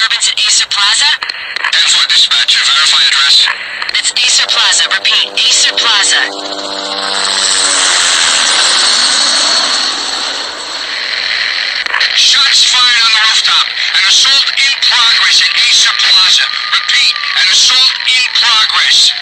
disturbance at Acer Plaza? 10-4 dispatcher. Verify address. It's Acer Plaza. Repeat, Acer Plaza. Shots fired on the rooftop. An assault in progress at Acer Plaza. Repeat, an assault in progress.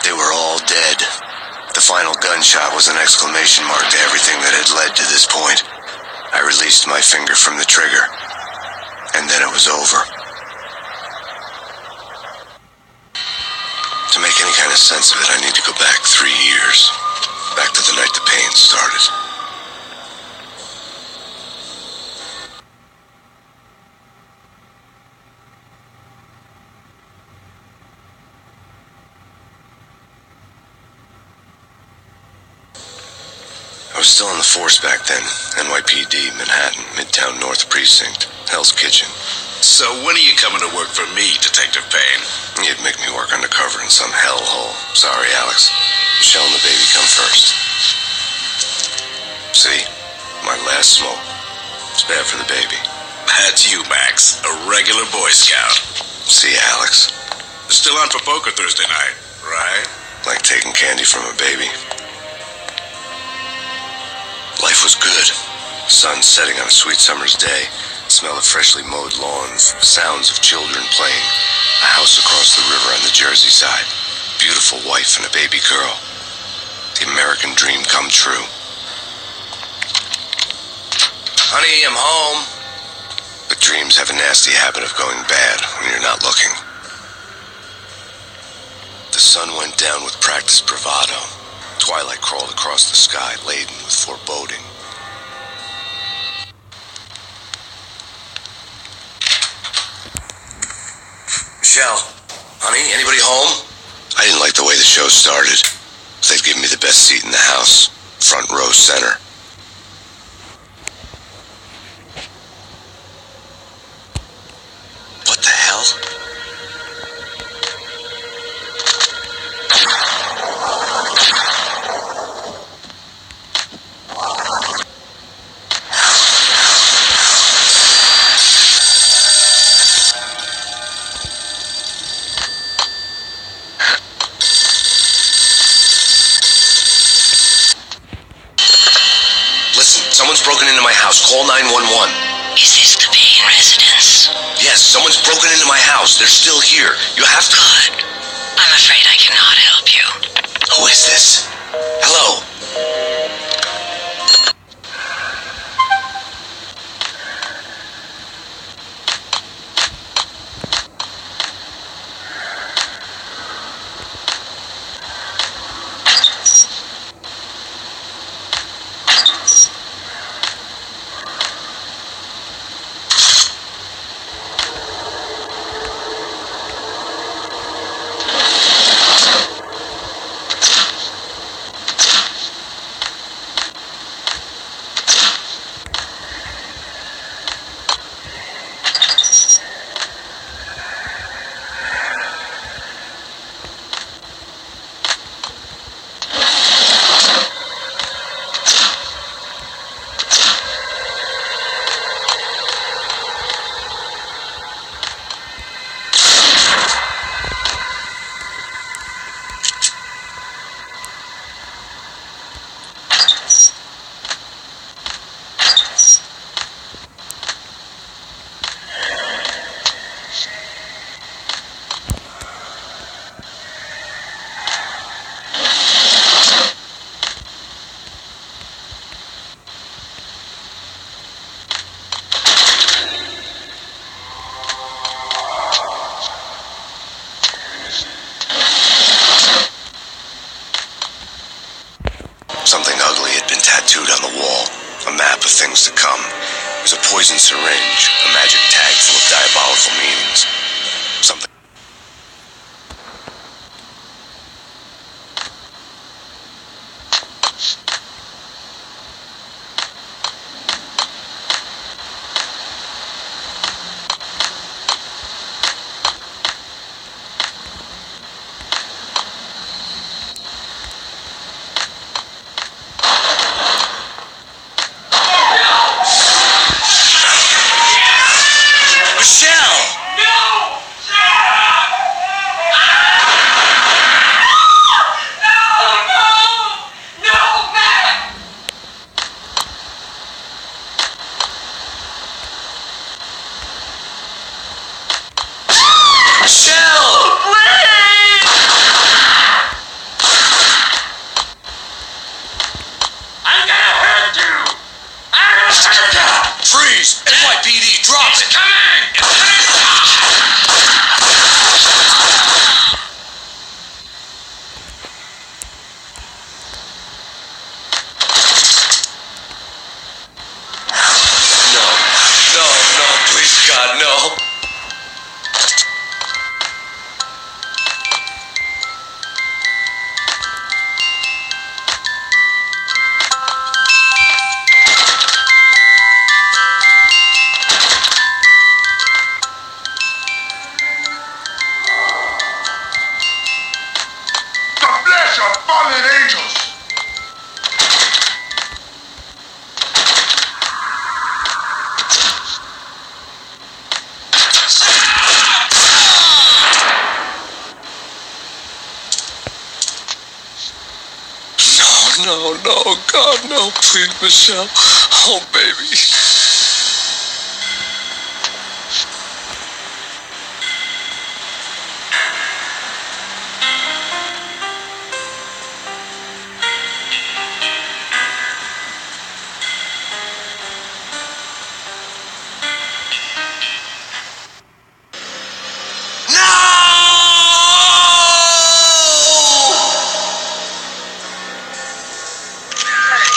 They were all dead. The final gunshot was an exclamation mark to everything that had led to this point. I released my finger from the trigger, and then it was over. To make any kind of sense of it, I need to go back 3 years. Back to the night the Payne started. I was still on the force back then. NYPD, Manhattan, Midtown North Precinct, Hell's Kitchen. So when are you coming to work for me, Detective Payne? You'd make me work undercover in some hellhole. Sorry, Alex. Michelle and the baby come first. See? My last smoke. It's bad for the baby. That's you, Max. A regular Boy Scout. See, Alex? Still on for poker Thursday night, right? Like taking candy from a baby. Life was good. Sun setting on a sweet summer's day. Smell of freshly mowed lawns. Sounds of children playing. A house across the river on the Jersey side. Beautiful wife and a baby girl. The American dream come true. Honey, I'm home. But dreams have a nasty habit of going bad when you're not looking. The sun went down with practiced bravado. Twilight crawled across the sky, laden with foreboding. Michelle, honey, anybody home? I didn't like the way the show started. They'd given me the best seat in the house, front row center. What the hell? Someone's broken into my house. Call 911. Is this the Payne residence? Yes, someone's broken into my house. They're still here. You have to... Good. I'm afraid I cannot help you. Who is this? Hello? Something ugly had been tattooed on the wall, a map of things to come. was a poison syringe, a magic tag full of diabolical meanings. Something. Freeze! NYPD, drop it! No, please, God, no. Fallen angels! No, God, no, please, Michelle. Oh, baby.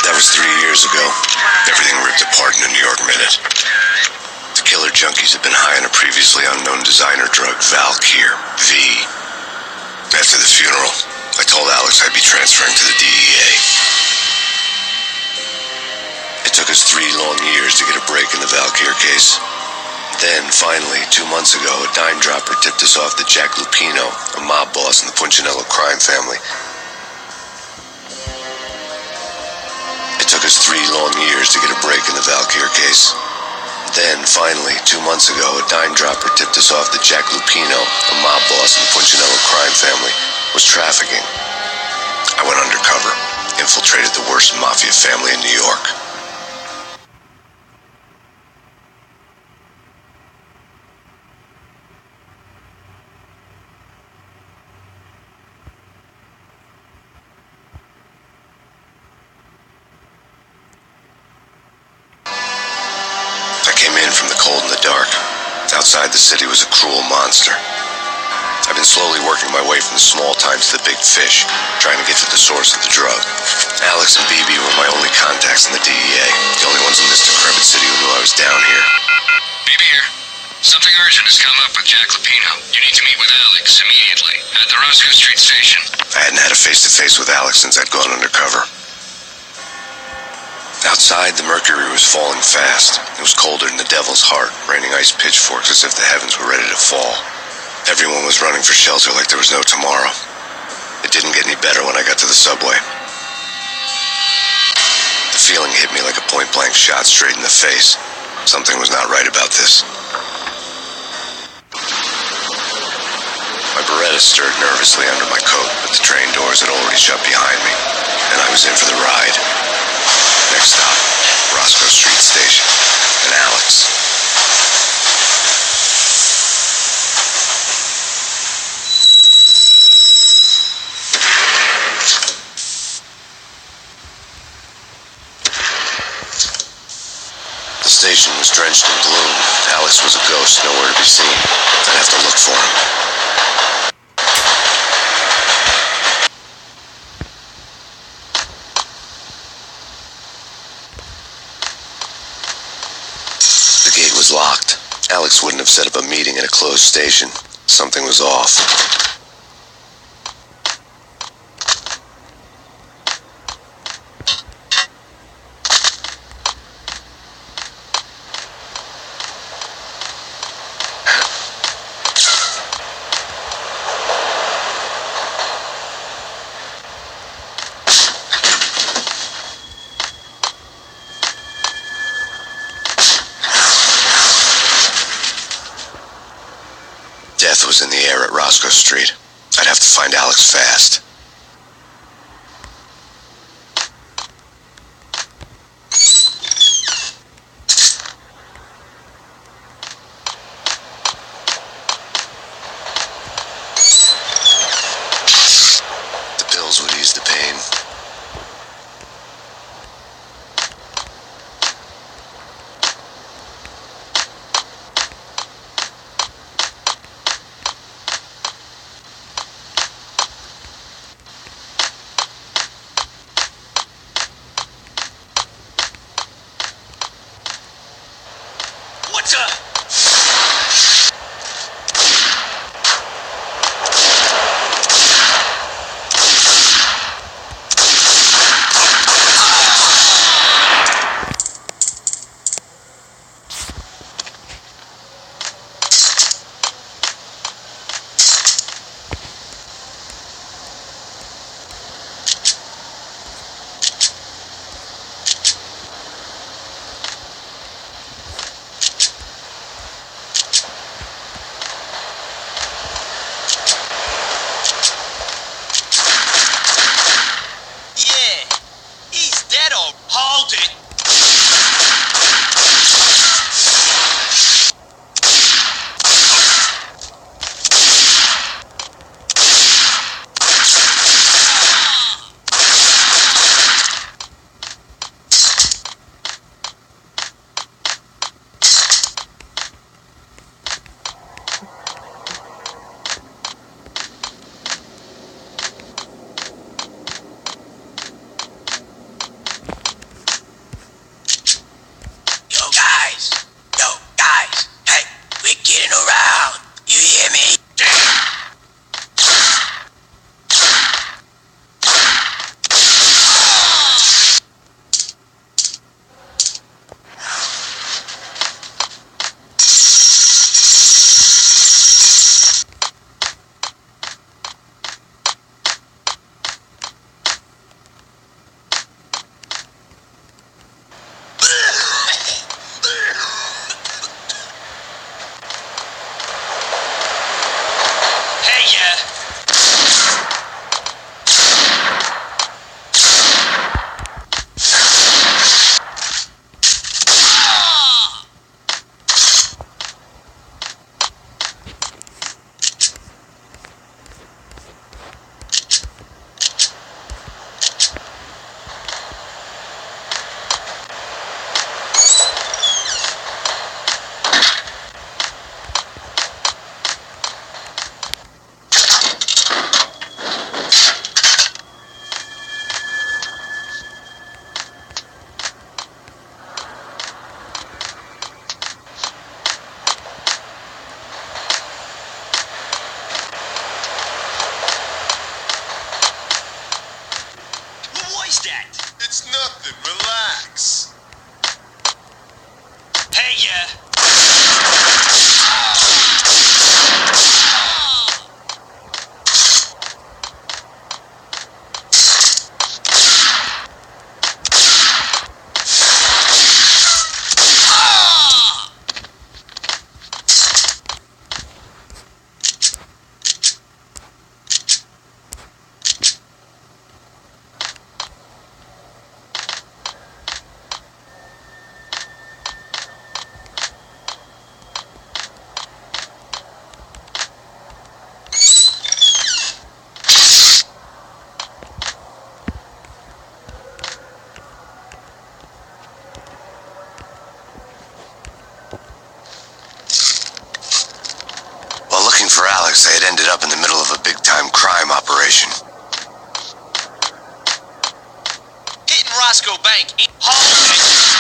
That was 3 years ago. Everything ripped apart in a New York minute. The killer junkies had been high on a previously unknown designer drug, Valkyr, V. After the funeral, I told Alex I'd be transferring to the DEA. It took us 3 long years to get a break in the Valkyr case. Then, finally, 2 months ago, a dime dropper tipped us off that Jack Lupino, a mob boss in the Punchinello crime family. It took us 3 long years to get a break in the Valkyr case. Then, finally, 2 months ago, a dime dropper tipped us off that Jack Lupino, a mob boss in the Punchinello crime family, was trafficking. I went undercover, infiltrated the worst mafia family in New York. I came in from the cold and the dark. Outside the city was a cruel monster. I've been slowly working my way from the small time to the big fish, trying to get to the source of the drug. Alex and BB were my only contacts in the DEA, the only ones in this decrepit city who knew I was down here. BB here. Something urgent has come up with Jack Lupino. You need to meet with Alex immediately at the Roscoe Street station. I hadn't had a face-to-face with Alex since I'd gone undercover. Outside, the mercury was falling fast. It was colder than the devil's heart, raining ice pitchforks as if the heavens were ready to fall. Everyone was running for shelter like there was no tomorrow. It didn't get any better when I got to the subway. The feeling hit me like a point-blank shot straight in the face. Something was not right about this. My Beretta stirred nervously under my coat, but the train doors had already shut behind me, and I was in for the ride. Next stop, Roscoe Street Station, and Alex. The station was drenched in gloom. Alex was a ghost, nowhere to be seen. I'd have to look for him. was locked. Alex wouldn't have set up a meeting at a closed station. Something was off. Death was in the air at Roscoe Street. I'd have to find Alex fast. The pills would ease the pain. What's up? Hold it! It's nothing. Relax. Hey, yeah. While looking for Alex, they had ended up in the middle of a big-time crime operation. Hitting Roscoe Bank. Hold it!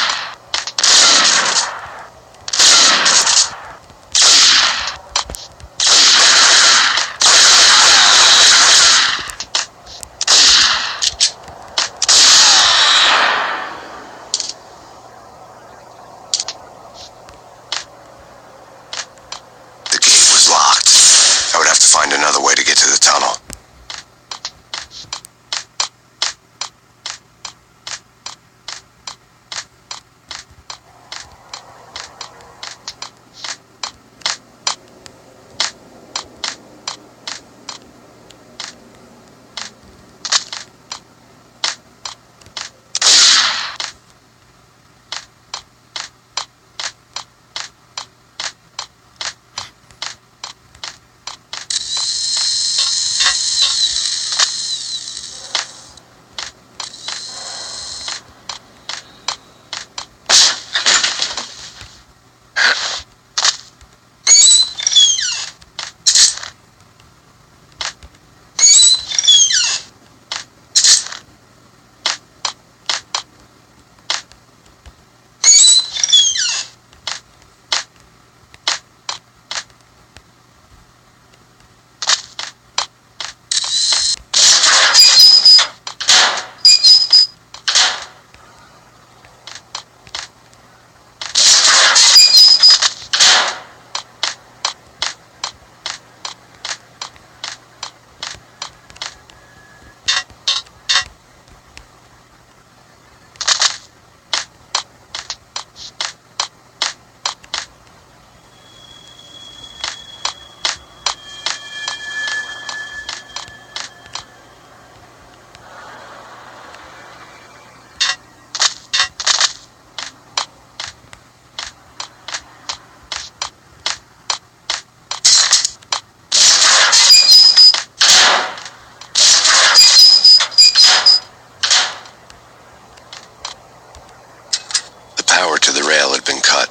power to the rail had been cut.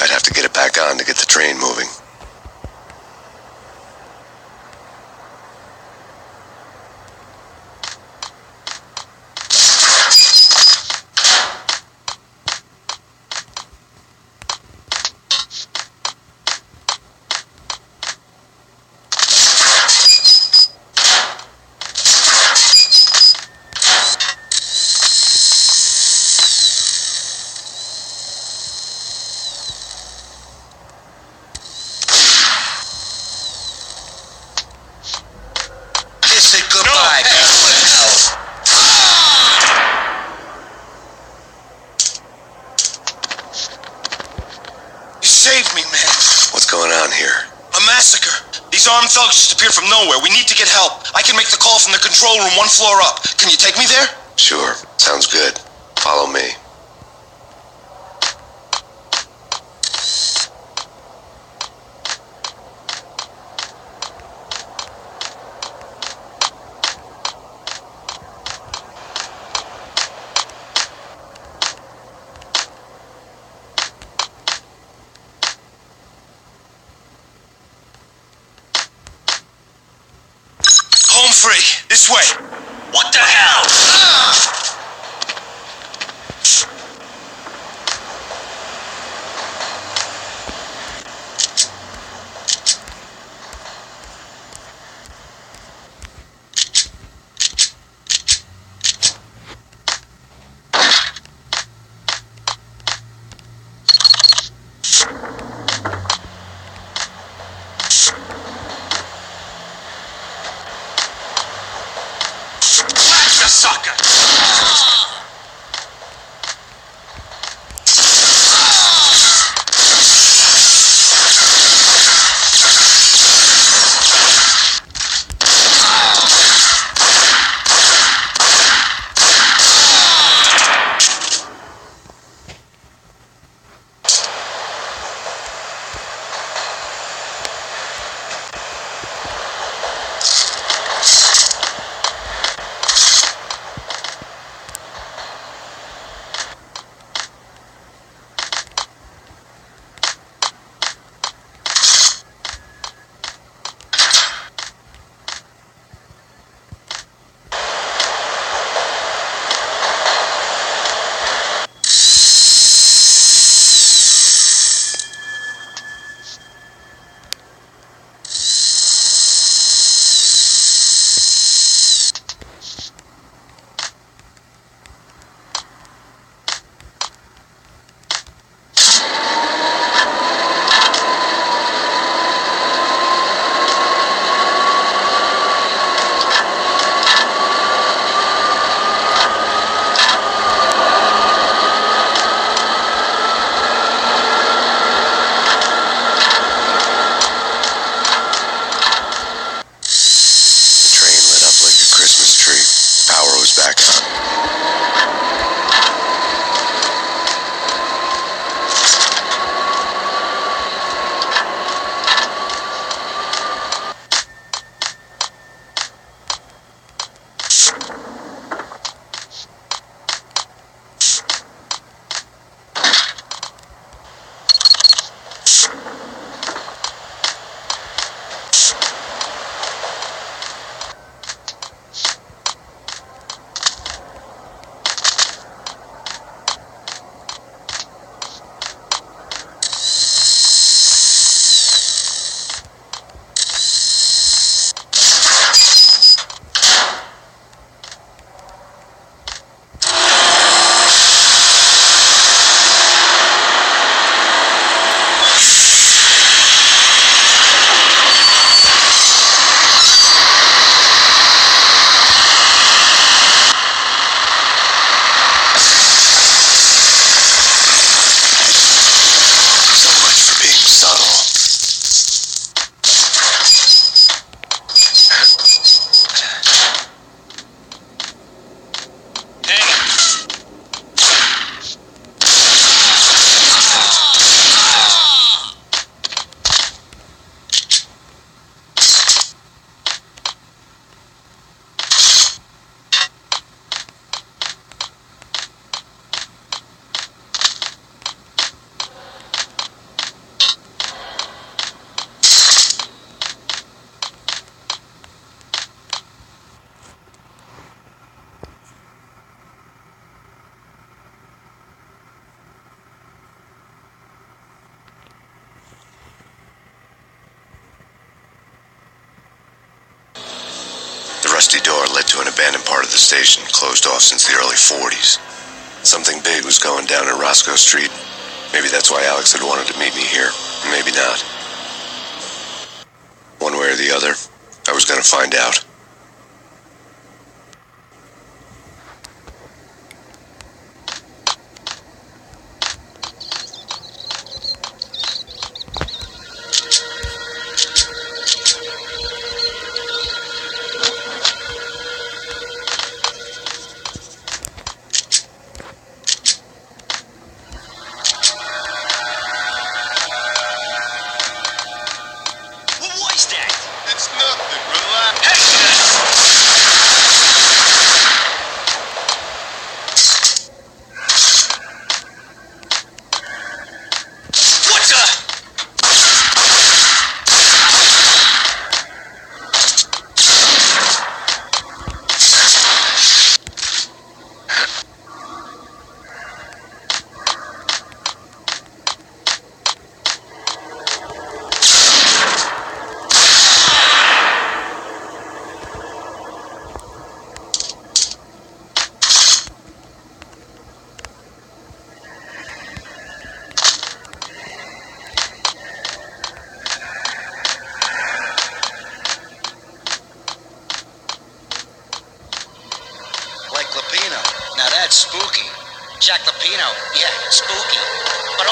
I'd have to get it back on to get the train moving. Say goodbye. You saved me, man. What's going on here? A massacre. These armed thugs just appeared from nowhere. We need to get help. I can make the call from the control room 1 floor up. Can you take me there? Sure. Sounds good. Follow me. Home free. This way. What the hell? Sucker! rusty door led to an abandoned part of the station, closed off since the early 40s. Something big was going down at Roscoe Street. Maybe that's why Alex had wanted to meet me here. Maybe not. One way or the other, I was going to find out.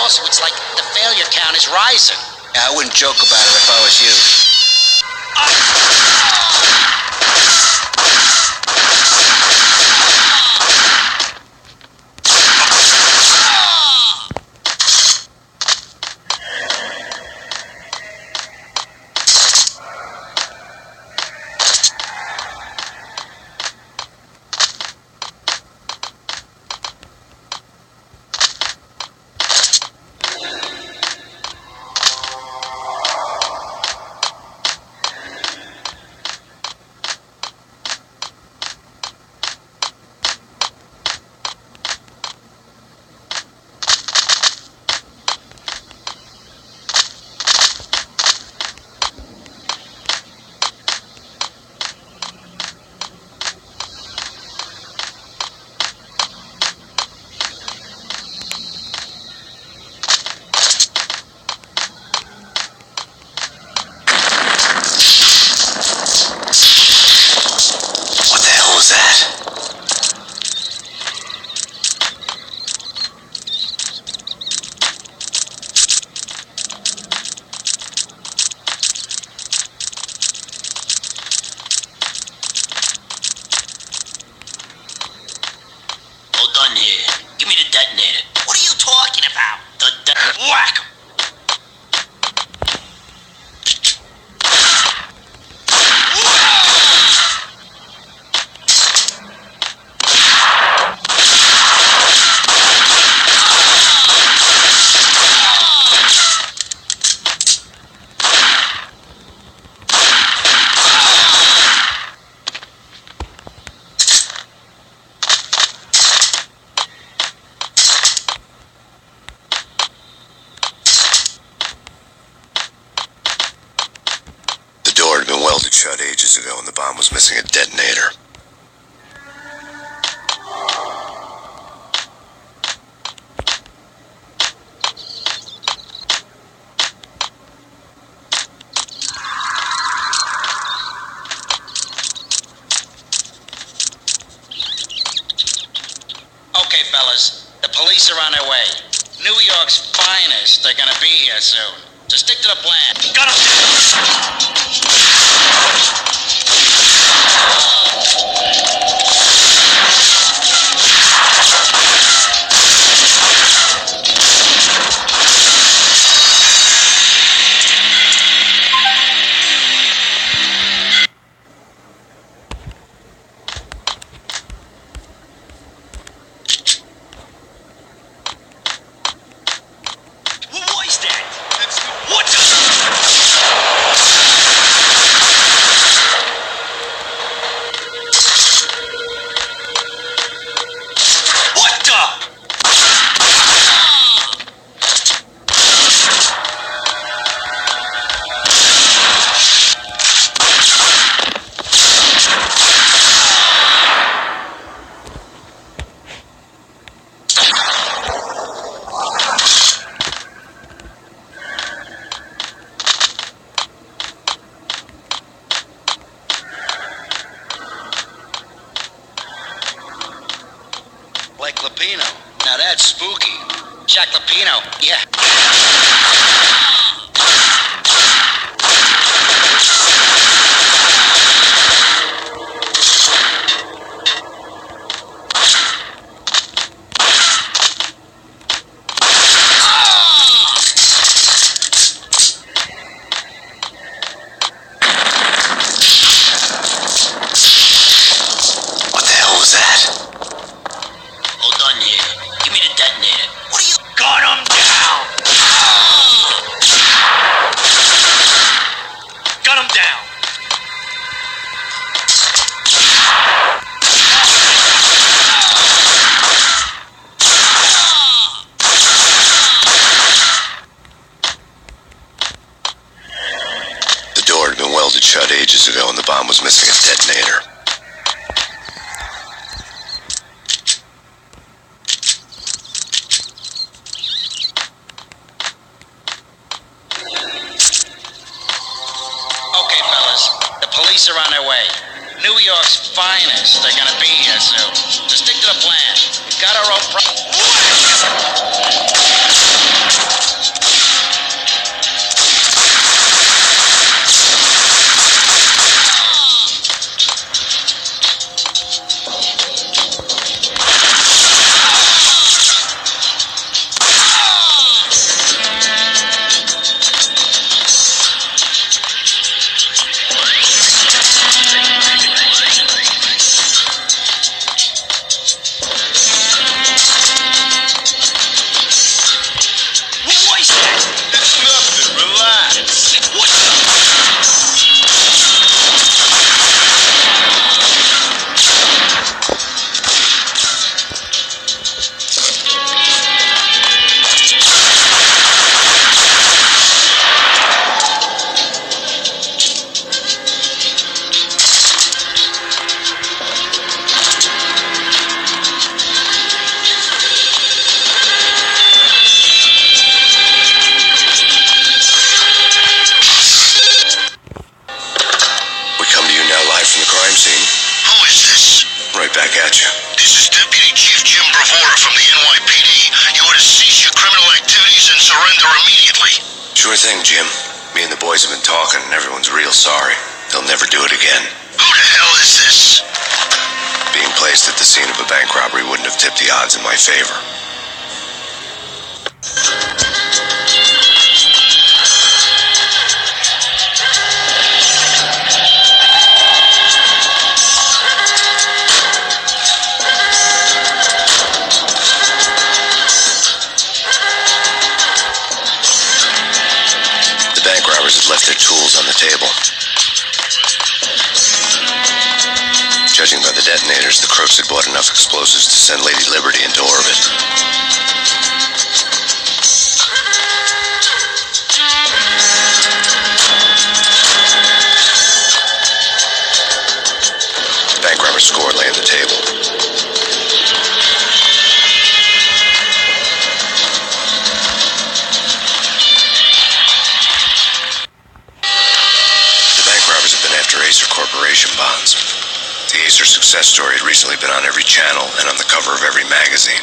It's like the failure count is rising. Yeah, I wouldn't joke about it if I was you. Welded shut ages ago and the bomb was missing a detonator. Okay, fellas, the police are on their way. New York's finest are gonna be here soon. So stick to the plan. Got him! Lapino. Now that's spooky. Jack Lapino, yeah. Welded shut ages ago and the bomb was missing a detonator. Okay, fellas, the police are on their way. New York's finest, they're gonna be here soon. So stick to the plan. We've got our own Sure thing, Jim. Me and the boys have been talking and everyone's real sorry. They'll never do it again. Who the hell is this? Being placed at the scene of a bank robbery wouldn't have tipped the odds in my favor. Had left their tools on the table. Judging by the detonators, the crooks had bought enough explosives to send Lady Liberty into orbit. The bank robber's score lay on the table. Acer Corporation bonds. The Acer success story had recently been on every channel and on the cover of every magazine.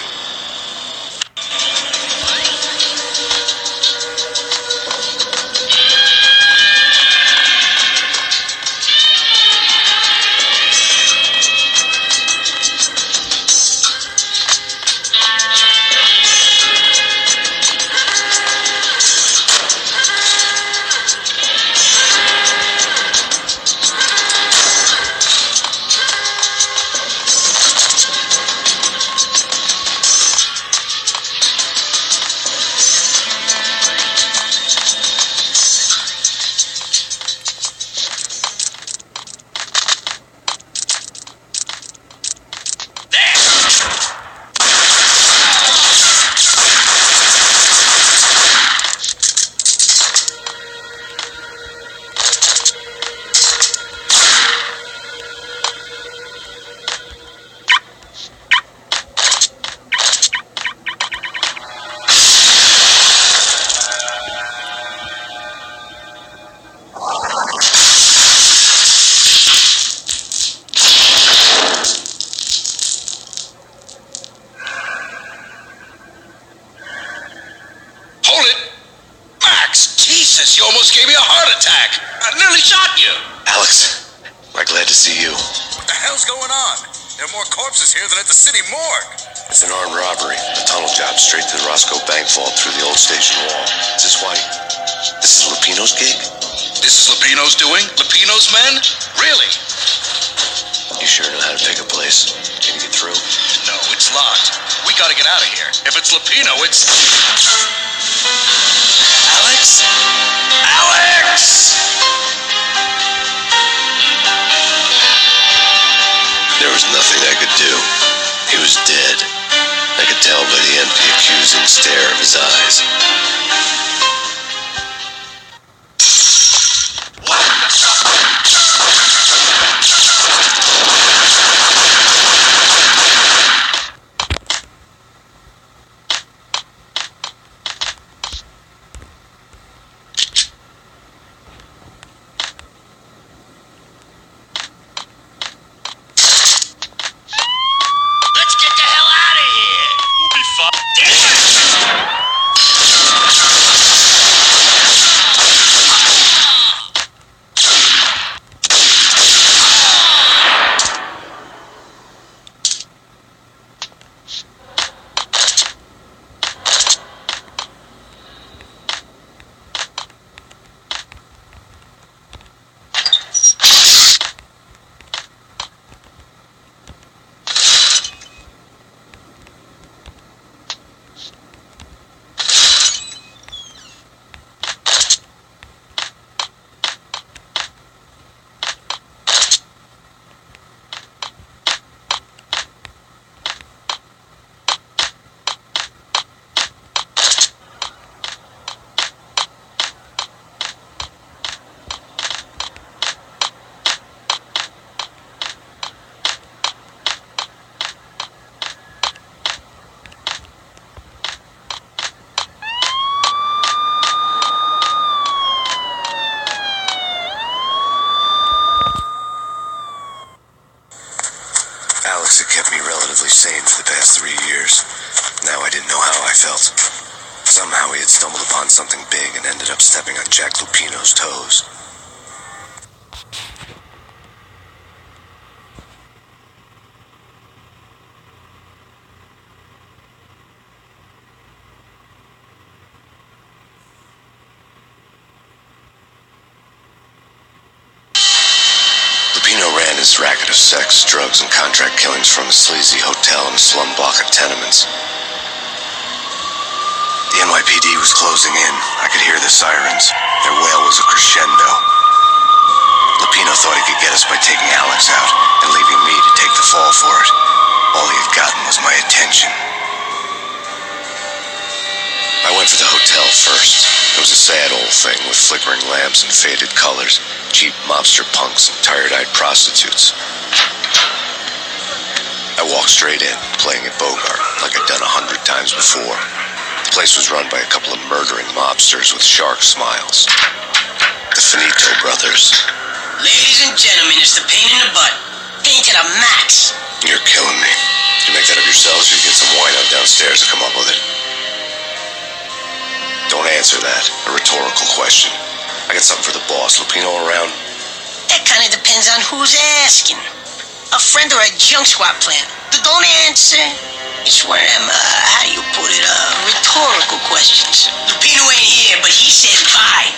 shot you. Alex, I'm glad to see you. What the hell's going on? There are more corpses here than at the city morgue. It's an armed robbery. A tunnel job straight to the Roscoe Bank vault through the old station wall. Is this why? This is Lupino's gig? This is Lupino's doing? Lupino's men? Really? You sure know how to pick a place? Can you get through? No, it's locked. We gotta get out of here. If it's Lupino, it's... Alex? Alex! There was nothing I could do. He was dead. I could tell by the empty, accusing stare of his eyes. Let's get the hell out of here. We'll be fine. Alex had kept me relatively sane for the past 3 years. Now I didn't know how I felt. Somehow he had stumbled upon something big and ended up stepping on Jack Lupino's toes. Lupino ran his racket of sex, drugs, and contract killings from a sleazy hotel in a slum block of tenements. The NYPD was closing in. I could hear the sirens. Their wail was a crescendo. Lupino thought he could get us by taking Alex out and leaving me to take the fall for it. All he had gotten was my attention. I went for the hotel first. It was a sad old thing with flickering lamps and faded colors, cheap mobster punks and tired-eyed prostitutes. I walked straight in, playing at Bogart, like I'd done 100 times before. The place was run by a couple of murdering mobsters with shark smiles. The Finito brothers. Ladies and gentlemen, it's the pain in the butt. Pain to the max. You're killing me. Did you make that up yourselves or you get some wine out downstairs to come up with it? Don't answer that. A rhetorical question. I got something for the boss. Lupino around? That kind of depends on who's asking. A friend or a junk swap plan. Don't answer. It's one of them, how do you put it, rhetorical questions. Lupino ain't here, but he said bye.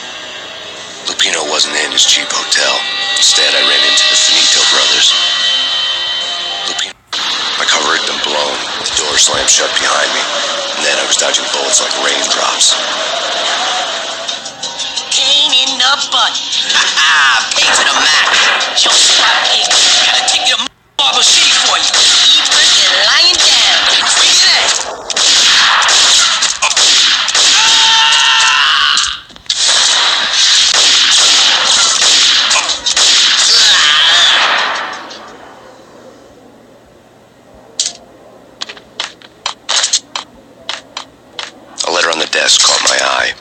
Lupino wasn't in his cheap hotel. Instead, I ran into the Finito brothers. Lupino... My cover had been blown. The door slammed shut behind me. And then I was dodging bullets like raindrops. Pain in the butt. Ha-ha! Pain to the max. Junk swap pig. Got a ticket to Marble City for you. Even and lying down. Bring it in. A letter on the desk caught my eye.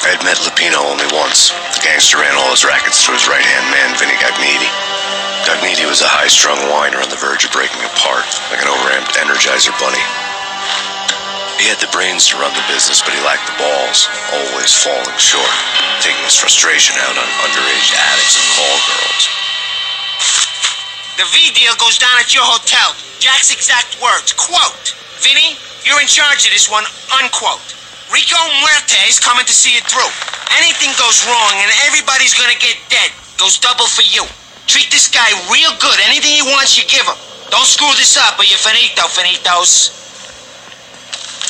I had met Lupino only once. The gangster ran all his rackets through his right-hand man, Vinny Gagniti. Gagniti was a high-strung whiner on the verge of breaking apart, like an overamped Energizer bunny. He had the brains to run the business, but he lacked the balls, always falling short, taking his frustration out on underage addicts and call girls. The V deal goes down at your hotel. Jack's exact words, quote, "Vinny, you're in charge of this one," unquote. "Rico Muerte is coming to see it through. Anything goes wrong and everybody's gonna get dead. Goes double for you. Treat this guy real good. Anything he wants, you give him. Don't screw this up or you're finito, finitos."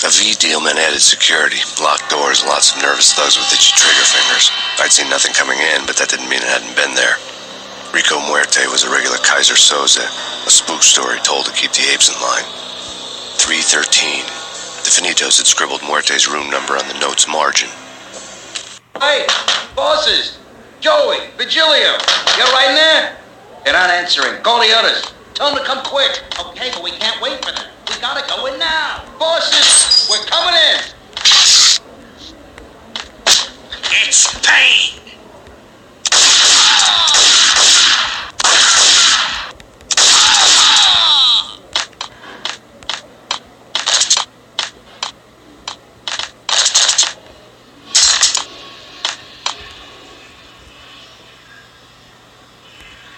A V deal meant added security, locked doors, and lots of nervous thugs with itchy trigger fingers. I'd seen nothing coming in, but that didn't mean it hadn't been there. Rico Muerte was a regular Kaiser Soze, a spook story told to keep the apes in line. 313. The Finitos had scribbled Muerte's room number on the note's margin. Hey, bosses! Joey, Virgilio, you're right in there? They're not answering. Call the others. Tell them to come quick. Okay, but we can't wait for them. We gotta go in now. Bosses, we're coming in. It's Payne.